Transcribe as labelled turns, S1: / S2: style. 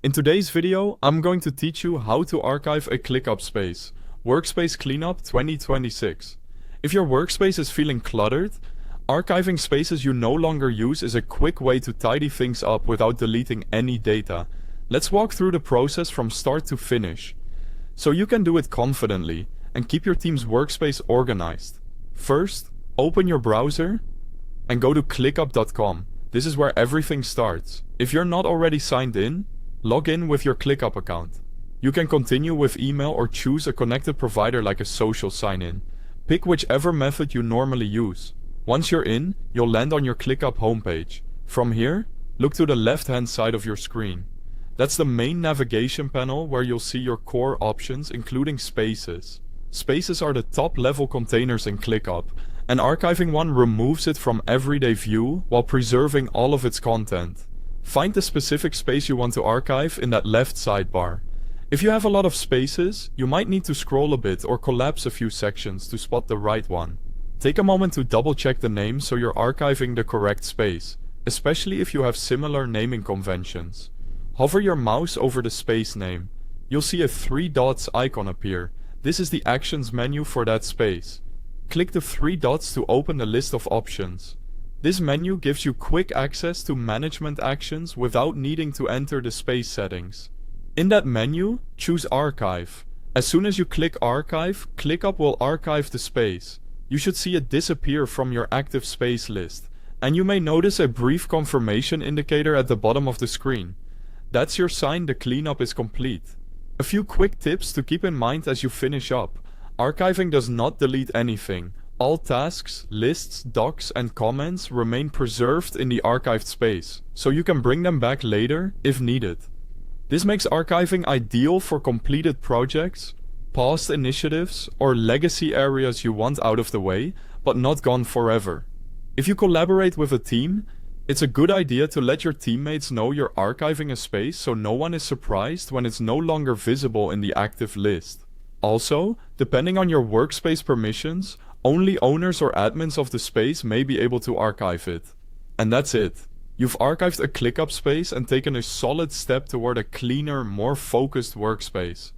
S1: In today's video, I'm going to teach you how to archive a ClickUp Space, Workspace Cleanup 2026. If your workspace is feeling cluttered, archiving spaces you no longer use is a quick way to tidy things up without deleting any data. Let's walk through the process from start to finish, so you can do it confidently and keep your team's workspace organized. First, open your browser and go to clickup.com. This is where everything starts. If you're not already signed in, log in with your ClickUp account. You can continue with email or choose a connected provider like a social sign-in. Pick whichever method you normally use. Once you're in, you'll land on your ClickUp homepage. From here, look to the left-hand side of your screen. That's the main navigation panel where you'll see your core options, including Spaces. Spaces are the top-level containers in ClickUp, and archiving one removes it from everyday view while preserving all of its content. Find the specific space you want to archive in that left sidebar. If you have a lot of spaces, you might need to scroll a bit or collapse a few sections to spot the right one. Take a moment to double-check the name so you're archiving the correct space, especially if you have similar naming conventions. Hover your mouse over the space name. You'll see a 3 dots icon appear. This is the Actions menu for that space. Click the 3 dots to open the list of options. This menu gives you quick access to management actions without needing to enter the space settings. In that menu, choose Archive. As soon as you click Archive, ClickUp will archive the space. You should see it disappear from your active space list, and you may notice a brief confirmation indicator at the bottom of the screen. That's your sign the cleanup is complete. A few quick tips to keep in mind as you finish up. Archiving does not delete anything. All tasks, lists, docs, and comments remain preserved in the archived space, so you can bring them back later if needed. This makes archiving ideal for completed projects, paused initiatives, or legacy areas you want out of the way, but not gone forever. If you collaborate with a team, it's a good idea to let your teammates know you're archiving a space so no one is surprised when it's no longer visible in the active list. Also, depending on your workspace permissions, only owners or admins of the space may be able to archive it. And that's it. You've archived a ClickUp space and taken a solid step toward a cleaner, more focused workspace.